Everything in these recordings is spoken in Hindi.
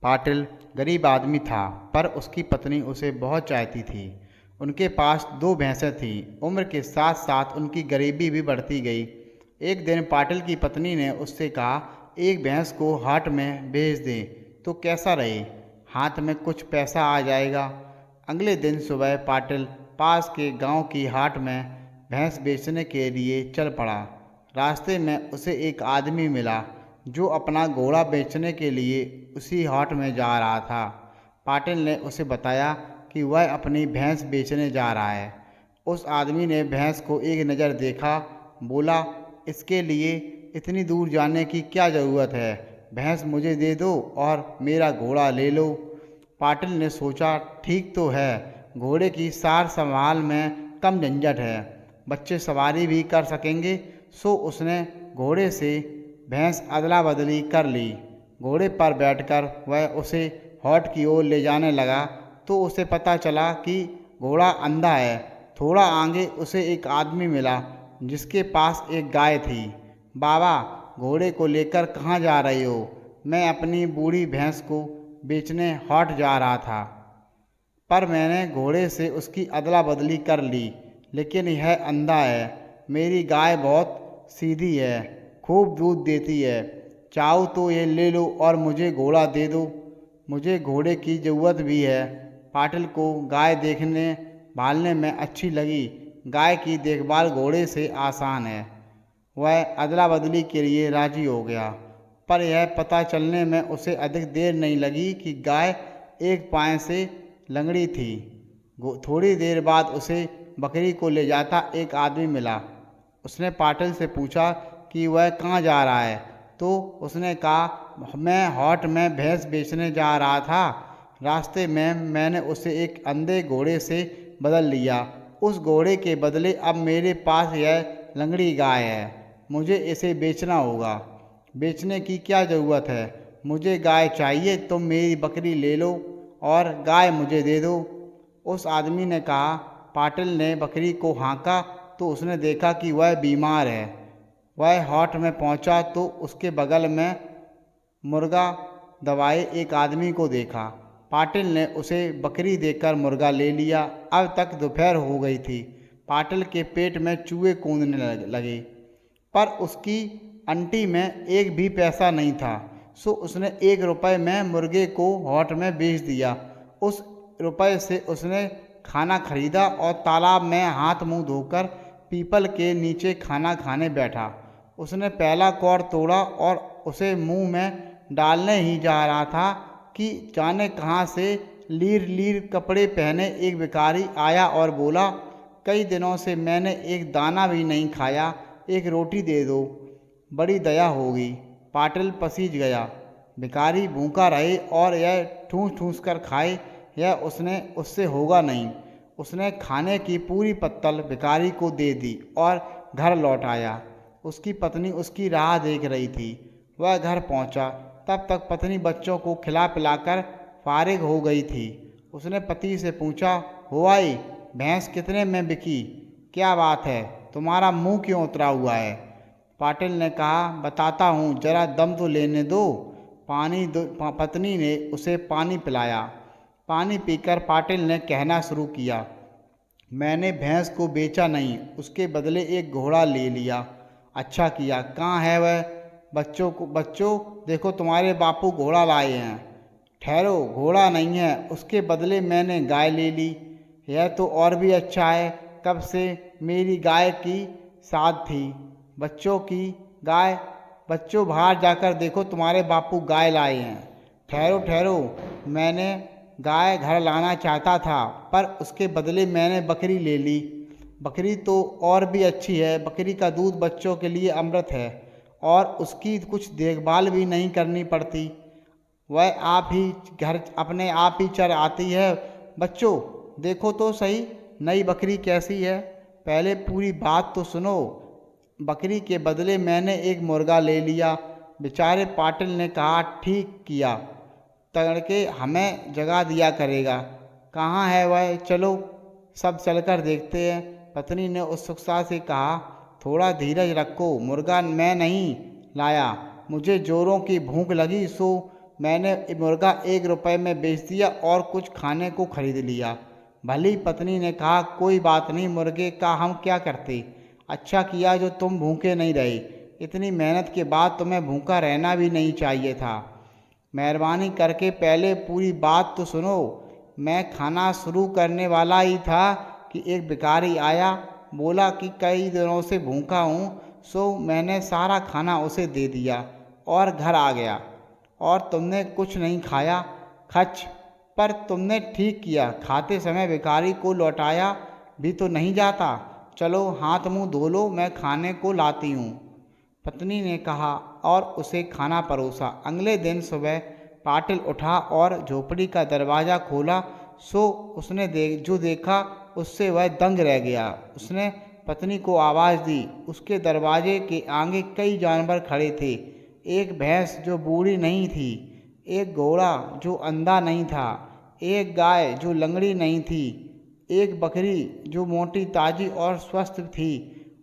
पाटिल गरीब आदमी था, पर उसकी पत्नी उसे बहुत चाहती थी। उनके पास 2 भैंसें थीं। उम्र के साथ साथ उनकी गरीबी भी बढ़ती गई। एक दिन पाटिल की पत्नी ने उससे कहा, एक भैंस को हाट में बेच दें तो कैसा रहे, हाथ में कुछ पैसा आ जाएगा। अगले दिन सुबह पाटिल पास के गांव की हाट में भैंस बेचने के लिए चल पड़ा। रास्ते में उसे एक आदमी मिला जो अपना घोड़ा बेचने के लिए उसी हाट में जा रहा था। पाटिल ने उसे बताया कि वह अपनी भैंस बेचने जा रहा है। उस आदमी ने भैंस को एक नज़र देखा, बोला, इसके लिए इतनी दूर जाने की क्या ज़रूरत है, भैंस मुझे दे दो और मेरा घोड़ा ले लो। पाटिल ने सोचा, ठीक तो है, घोड़े की सार संभाल में कम झंझट है, बच्चे सवारी भी कर सकेंगे। सो उसने घोड़े से भैंस अदला बदली कर ली। घोड़े पर बैठकर वह उसे हाट की ओर ले जाने लगा तो उसे पता चला कि घोड़ा अंधा है। थोड़ा आगे उसे एक आदमी मिला जिसके पास एक गाय थी। बाबा, घोड़े को लेकर कहाँ जा रहे हो? मैं अपनी बूढ़ी भैंस को बेचने हाट जा रहा था, पर मैंने घोड़े से उसकी अदला बदली कर ली, लेकिन यह अंधा है। मेरी गाय बहुत सीधी है, खूब दूध देती है। चाहो तो ये ले लो और मुझे घोड़ा दे दो, मुझे घोड़े की ज़रूरत भी है। पाटिल को गाय देखने भालने में अच्छी लगी। गाय की देखभाल घोड़े से आसान है। वह अदला बदली के लिए राजी हो गया, पर यह पता चलने में उसे अधिक देर नहीं लगी कि गाय एक पाँव से लंगड़ी थी। थोड़ी देर बाद उसे बकरी को ले जाता एक आदमी मिला। उसने पाटिल से पूछा कि वह कहाँ जा रहा है, तो उसने कहा, मैं हाट में भैंस बेचने जा रहा था। रास्ते में मैंने उसे एक अंधे घोड़े से बदल लिया। उस घोड़े के बदले अब मेरे पास यह लंगड़ी गाय है। मुझे इसे बेचना होगा। बेचने की क्या ज़रूरत है, मुझे गाय चाहिए, तुम मेरी बकरी ले लो और गाय मुझे दे दो। उस आदमी ने कहा। पाटिल ने बकरी को हाँका तो उसने देखा कि वह बीमार है। वह हाट में पहुंचा तो उसके बगल में मुर्गा दबाए एक आदमी को देखा। पाटिल ने उसे बकरी देकर मुर्गा ले लिया। अब तक दोपहर हो गई थी। पाटिल के पेट में चूहे कूदने लगे, पर उसकी अंटी में एक भी पैसा नहीं था। सो उसने 1 रुपये में मुर्गे को हाट में बेच दिया। उस रुपये से उसने खाना खरीदा और तालाब में हाथ मुंह धोकर पीपल के नीचे खाना खाने बैठा। उसने पहला कौर तोड़ा और उसे मुंह में डालने ही जा रहा था कि जाने कहाँ से लीर लीर कपड़े पहने एक भिखारी आया और बोला, कई दिनों से मैंने एक दाना भी नहीं खाया, एक रोटी दे दो, बड़ी दया होगी। पाटिल पसीज गया। भिखारी भूखा रहे और यह ठूस ठूस कर खाए, यह उससे होगा नहीं। उसने खाने की पूरी पत्तल भिखारी को दे दी और घर लौट आया। उसकी पत्नी उसकी राह देख रही थी। वह घर पहुंचा, तब तक पत्नी बच्चों को खिला पिलाकर फारिग हो गई थी। उसने पति से पूछा, हुआई, भैंस कितने में बिकी? क्या बात है, तुम्हारा मुंह क्यों उतरा हुआ है? पाटिल ने कहा, बताता हूँ, जरा दम तो लेने दो। पत्नी ने उसे पानी पिलाया। पानी पीकर पाटिल ने कहना शुरू किया, मैंने भैंस को बेचा नहीं, उसके बदले एक घोड़ा ले लिया। अच्छा किया। कहाँ है वह? बच्चों देखो, तुम्हारे बापू घोड़ा लाए हैं। ठहरो, घोड़ा नहीं है, उसके बदले मैंने गाय ले ली। यह तो और भी अच्छा है, कब से मेरी गाय की साथ थी। बच्चों की गाय, बच्चों बाहर जाकर देखो, तुम्हारे बापू गाय लाए हैं। ठहरो ठहरो, मैंने गाय घर लाना चाहता था, पर उसके बदले मैंने बकरी ले ली। बकरी तो और भी अच्छी है, बकरी का दूध बच्चों के लिए अमृत है और उसकी कुछ देखभाल भी नहीं करनी पड़ती। वह आप ही घर अपने आप ही चर आती है। बच्चों देखो तो सही, नई बकरी कैसी है, पहले पूरी बात तो सुनो। बकरी के बदले मैंने एक मुर्गा ले लिया। बेचारे पाटिल ने कहा, ठीक किया, तड़के हमें जगा दिया करेगा। कहाँ है वह? चलो सब चलकर देखते हैं। पत्नी ने उत्सुकता से कहा, थोड़ा धीरज रखो, मुर्गा मैं नहीं लाया, मुझे जोरों की भूख लगी, सो मैंने मुर्गा 1 रुपये में बेच दिया और कुछ खाने को खरीद लिया। भली पत्नी ने कहा, कोई बात नहीं, मुर्गे का हम क्या करते। अच्छा किया जो तुम भूखे नहीं रहे। इतनी मेहनत के बाद तुम्हें भूखा रहना भी नहीं चाहिए था। मेहरबानी करके पहले पूरी बात तो सुनो। मैं खाना शुरू करने वाला ही था कि एक भिखारी आया। बोला कि कई दिनों से भूखा हूँ, सो मैंने सारा खाना उसे दे दिया और घर आ गया। और तुमने कुछ नहीं खाया। खच, पर तुमने ठीक किया, खाते समय भिखारी को लौटाया भी तो नहीं जाता। चलो हाथ मुंह धो लो, मैं खाने को लाती हूँ, पत्नी ने कहा और उसे खाना परोसा। अगले दिन सुबह पाटिल उठा और झोपड़ी का दरवाज़ा खोला, सो उसने जो देखा उससे वह दंग रह गया। उसने पत्नी को आवाज़ दी। उसके दरवाजे के आगे कई जानवर खड़े थे। एक भैंस जो बूढ़ी नहीं थी, एक घोड़ा जो अंधा नहीं था, एक गाय जो लंगड़ी नहीं थी, एक बकरी जो मोटी ताजी और स्वस्थ थी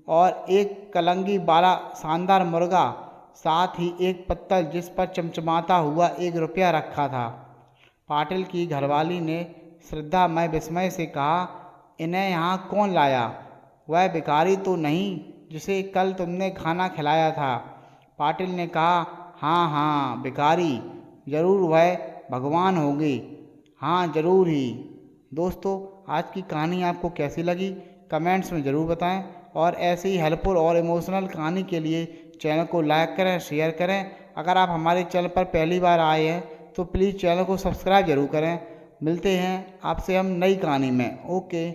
और एक कलंगी वाला शानदार मुर्गा, साथ ही एक पत्तल जिस पर चमचमाता हुआ 1 रुपया रखा था। पाटिल की घरवाली ने श्रद्धामय विस्मय से कहा, इन्हें यहाँ कौन लाया? वह भिखारी तो नहीं जिसे कल तुमने खाना खिलाया था? पाटिल ने कहा, हाँ हाँ, भिखारी जरूर, वह भगवान होंगे। हाँ जरूर ही। दोस्तों, आज की कहानी आपको कैसी लगी कमेंट्स में ज़रूर बताएं और ऐसे ही हेल्पफुल और इमोशनल कहानी के लिए चैनल को लाइक करें, शेयर करें। अगर आप हमारे चैनल पर पहली बार आए हैं तो प्लीज़ चैनल को सब्सक्राइब जरूर करें। मिलते हैं आपसे हम नई कहानी में। ओके।